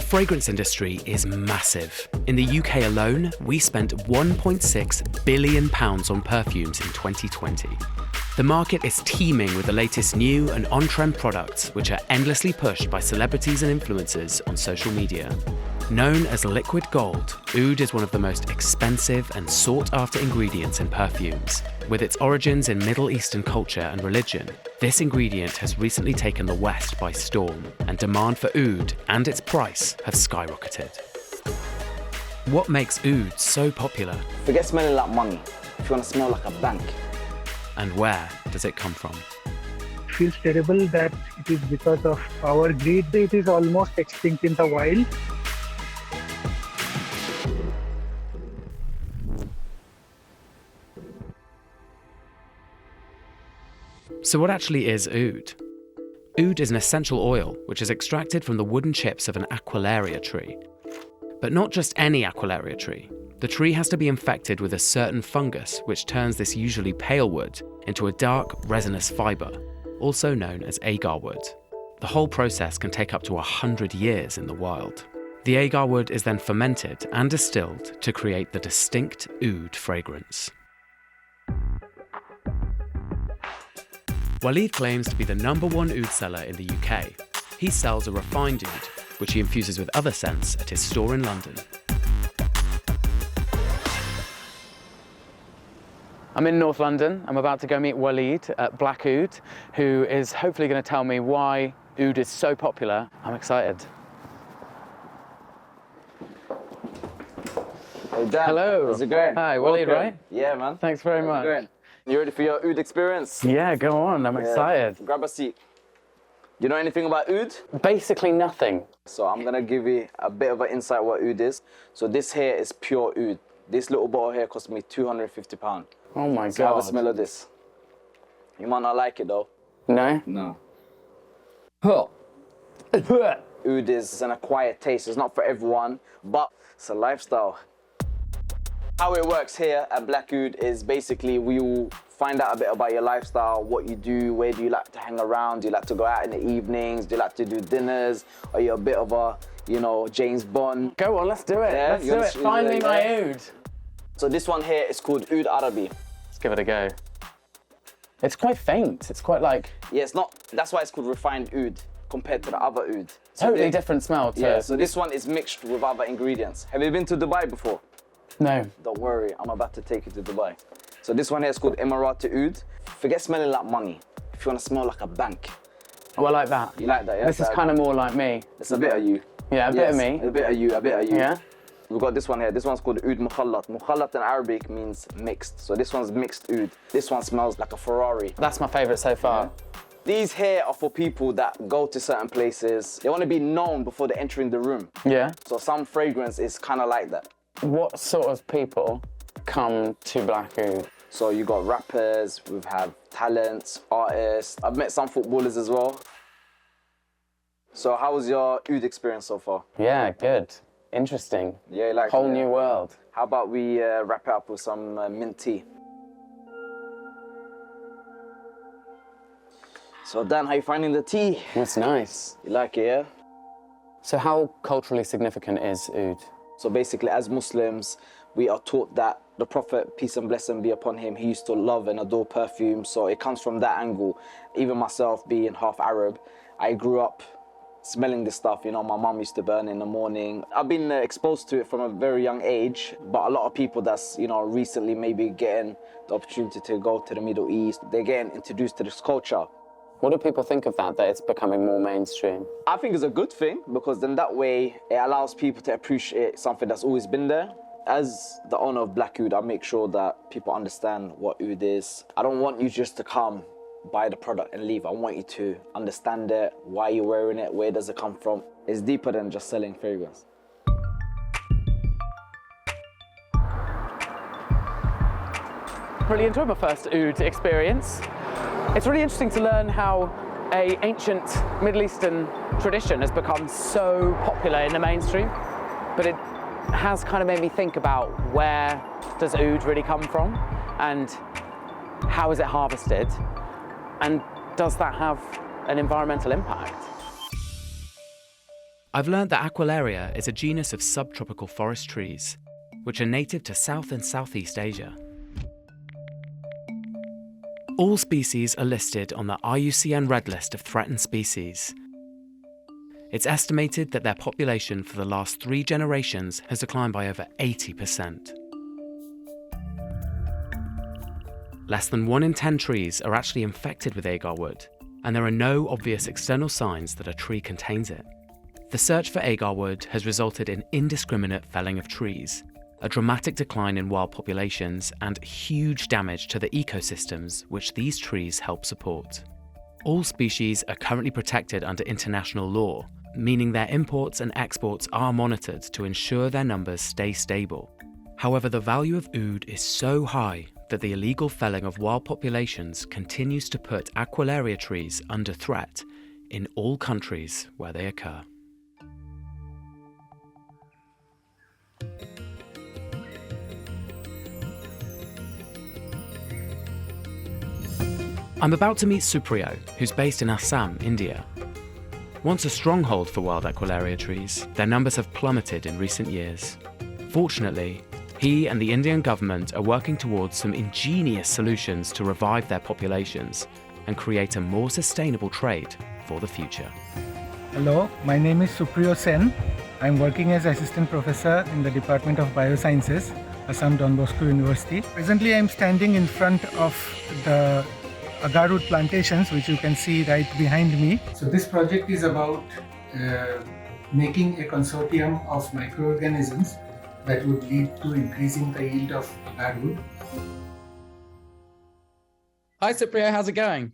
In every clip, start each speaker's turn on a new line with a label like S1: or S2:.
S1: fragrance industry is massive. In the UK alone, we spent £1.6 billion on perfumes in 2020. The market is teeming with the latest new and on-trend products, which are endlessly pushed by celebrities and influencers on social media. Known as liquid gold, oud is one of the most expensive and sought-after ingredients in perfumes. With its origins in Middle Eastern culture and religion, this ingredient has recently taken the West by storm, and demand for oud and its price have skyrocketed. What makes oud so popular?
S2: Forget smelling like money. If you want to smell like a bank.
S1: And where does it come from?
S3: It feels terrible that it is because of our greed. It is almost extinct in the wild.
S1: So what actually is oud? Oud is an essential oil which is extracted from the wooden chips of an aqualaria tree. But not just any aqualaria tree. The tree has to be infected with a certain fungus which turns this usually pale wood into a dark resinous fibre, also known as agar wood. The whole process can take up to 100 years in the wild. The agar wood is then fermented and distilled to create the distinct oud fragrance. Walid claims to be the #1 oud seller in the UK. He sells a refined oud, which he infuses with other scents at his store in London. I'm in North London. I'm about to go meet Walid at Black Oud, who is hopefully going to tell me why oud is so popular. I'm excited.
S2: Hey Dan,
S1: Hello.
S2: how's it going?
S1: Hi, Walid, right?
S2: Yeah, man.
S1: Thanks very
S2: How's it
S1: much.
S2: going? You ready for your oud experience?
S1: Yeah, go on. I'm excited.
S2: Grab a seat. You know anything about oud?
S1: Basically nothing.
S2: So I'm gonna give you a bit of an insight what oud is. So this here is pure oud. This little bottle here cost me £250.
S1: Oh my
S2: So
S1: God.
S2: have a smell of this. You might not like it though.
S1: No?
S2: No.
S1: Huh.
S2: Oud is an acquired taste. It's not for everyone, but it's a lifestyle. How it works here at Black Oud is basically we will find out a bit about your lifestyle, what you do, where do you like to hang around, do you like to go out in the evenings, do you like to do dinners, are you a bit of a, James Bond?
S1: Go on, let's do it.
S2: Yeah,
S1: Let's do it. Find me my oud.
S2: So this one here is called Oud Arabi.
S1: Let's give it a go. It's quite faint. It's quite like...
S2: Yeah, it's not, that's why it's called refined oud compared to the other oud.
S1: Totally different smell to...
S2: Yeah, so this one is mixed with other ingredients. Have you been to Dubai before?
S1: No.
S2: Don't worry, I'm about to take you to Dubai. So this one here is called Emirati Oud. Forget smelling like money. If you want to smell like a bank.
S1: Oh, I like that.
S2: You like that, yeah?
S1: This is kind of more like me.
S2: It's a bit of you.
S1: Yeah, a bit of me.
S2: A bit of you, a bit of you.
S1: Yeah?
S2: We've got this one here. This one's called Oud Mukhallat. Mukhallat in Arabic means mixed. So this one's mixed oud. This one smells like a Ferrari.
S1: That's my favourite so far.
S2: Yeah. These here are for people that go to certain places. They want to be known before they enter in the room.
S1: Yeah.
S2: So some fragrance is kind of like that.
S1: What sort of people come to Black Oud?
S2: So you got rappers, we have talents, artists. I've met some footballers as well. So how was your oud experience so far?
S1: Yeah, good. Interesting.
S2: Yeah, you like
S1: Whole
S2: it?
S1: new world.
S2: How about we wrap it up with some mint tea? So Dan, how you finding the tea?
S1: It's nice.
S2: You like it, yeah?
S1: So how culturally significant is oud?
S2: So basically, as Muslims, we are taught that the Prophet, peace and blessing be upon him, he used to love and adore perfume. So it comes from that angle. Even myself, being half Arab, I grew up smelling this stuff. My mum used to burn in the morning. I've been exposed to it from a very young age, but a lot of people that's, recently maybe getting the opportunity to go to the Middle East, they're getting introduced to this culture.
S1: What do people think of that it's becoming more mainstream?
S2: I think it's a good thing because then that way it allows people to appreciate something that's always been there. As the owner of Black Oud, I make sure that people understand what oud is. I don't want you just to come, buy the product and leave. I want you to understand it, why you're wearing it, where does it come from. It's deeper than just selling fragrance.
S1: Really enjoyed my first oud experience. It's really interesting to learn how an ancient Middle Eastern tradition has become so popular in the mainstream, but it has kind of made me think about where does oud really come from and how is it harvested and does that have an environmental impact? I've learned that Aquilaria is a genus of subtropical forest trees, which are native to South and Southeast Asia. All species are listed on the IUCN Red List of threatened species. It's estimated that their population for the last 3 generations has declined by over 80%. Less than 1 in 10 trees are actually infected with agar wood, and there are no obvious external signs that a tree contains it. The search for agar wood has resulted in indiscriminate felling of trees, a dramatic decline in wild populations, and huge damage to the ecosystems which these trees help support. All species are currently protected under international law, meaning their imports and exports are monitored to ensure their numbers stay stable. However, the value of oud is so high that the illegal felling of wild populations continues to put Aquilaria trees under threat in all countries where they occur. I'm about to meet Supriyo, who's based in Assam, India. Once a stronghold for wild Aquilaria trees, their numbers have plummeted in recent years. Fortunately, he and the Indian government are working towards some ingenious solutions to revive their populations and create a more sustainable trade for the future.
S4: Hello, my name is Supriyo Sen. I'm working as Assistant Professor in the Department of Biosciences, Assam Don Bosco University. Presently, I'm standing in front of the agarwood plantations, which you can see right behind me. So this project is about making a consortium of microorganisms that would lead to increasing the yield of agarwood.
S5: Hi Supriyo, how's it going?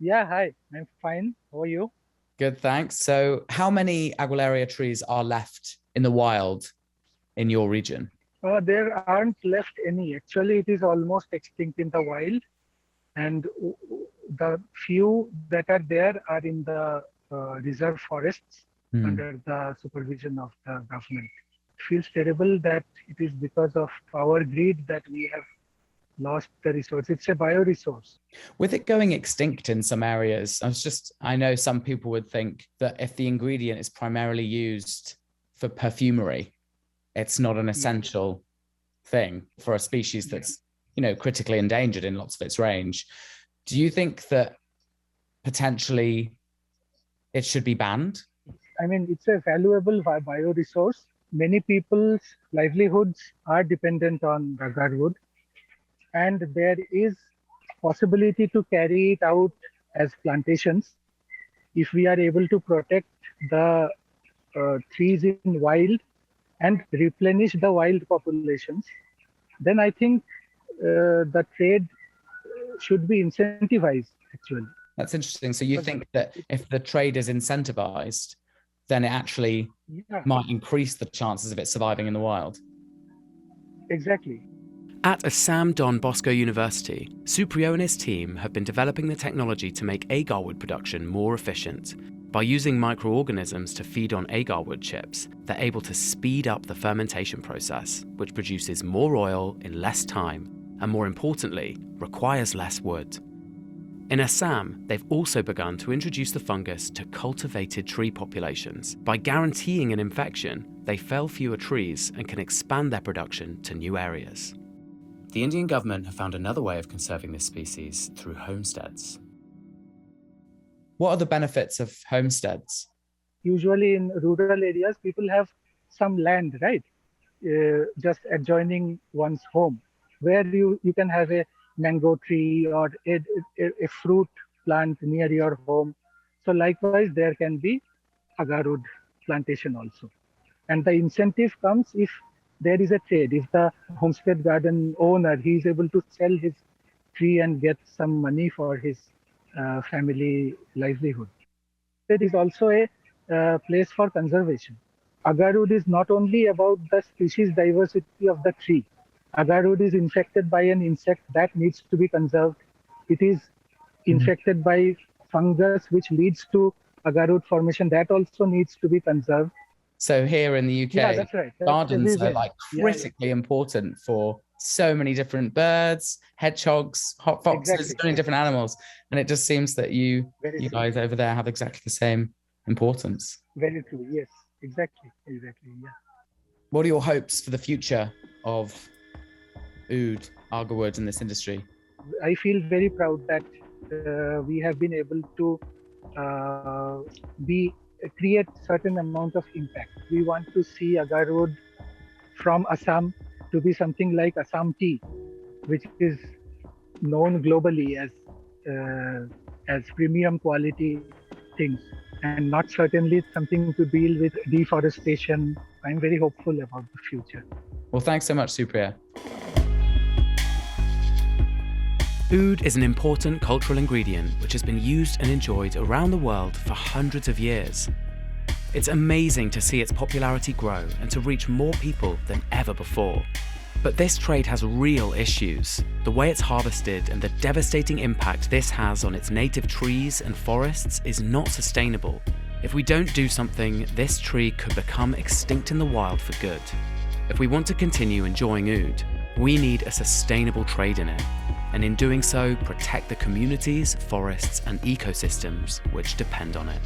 S3: Yeah, hi. I'm fine. How are you?
S5: Good, thanks. So how many Aquilaria trees are left in the wild in your region?
S3: There aren't left any. Actually, it is almost extinct in the wild. And the few that are there are in the reserve forests under the supervision of the government. It feels terrible that it is because of our greed that we have lost the resource. It's a bioresource.
S5: With it going extinct in some areas, I know some people would think that if the ingredient is primarily used for perfumery, it's not an essential thing for a species that's critically endangered in lots of its range. Do you think that potentially it should be banned?
S3: I mean, it's a valuable bioresource. Many people's livelihoods are dependent on agarwood, and there is possibility to carry it out as plantations. If we are able to protect the trees in wild and replenish the wild populations, then I think the trade should be incentivized, actually.
S5: That's interesting. So you think that if the trade is incentivized, then it actually might increase the chances of it surviving in the wild?
S3: Exactly.
S1: At Assam Don Bosco University, Supriyo and his team have been developing the technology to make agar wood production more efficient. By using microorganisms to feed on agar wood chips, they're able to speed up the fermentation process, which produces more oil in less time, and more importantly, requires less wood. In Assam, they've also begun to introduce the fungus to cultivated tree populations. By guaranteeing an infection, they fell fewer trees and can expand their production to new areas. The Indian government have found another way of conserving this species through homesteads.
S5: What are the benefits of homesteads?
S3: Usually in rural areas, people have some land, right? Just adjoining one's home, where you can have a mango tree or a fruit plant near your home. So likewise, there can be agarwood plantation also. And the incentive comes if there is a trade. If the homestead garden owner, he is able to sell his tree and get some money for his family livelihood. It is also a place for conservation. Agarwood is not only about the species diversity of the tree. Agarwood is infected by an insect that needs to be conserved. It is infected by fungus which leads to agarwood formation that also needs to be conserved.
S5: So here in the UK,
S3: that's right.
S5: gardens are critically important for so many different birds, hedgehogs, hot foxes, so many different animals. And it just seems that you guys over there have exactly the same importance.
S3: Very true, yes. Exactly. Yeah.
S5: What are your hopes for the future of oud, agarwood in this industry?
S3: I feel very proud that we have been able to uh, be create certain amount of impact. We want to see agarwood from Assam to be something like Assam tea, which is known globally as premium quality things, and not certainly something to deal with deforestation. I'm very hopeful about the future.
S5: Well, thanks so much, Supriya.
S1: Oud is an important cultural ingredient which has been used and enjoyed around the world for hundreds of years. It's amazing to see its popularity grow and to reach more people than ever before. But this trade has real issues. The way it's harvested and the devastating impact this has on its native trees and forests is not sustainable. If we don't do something, this tree could become extinct in the wild for good. If we want to continue enjoying oud, we need a sustainable trade in it, and in doing so, protect the communities, forests, and ecosystems which depend on it.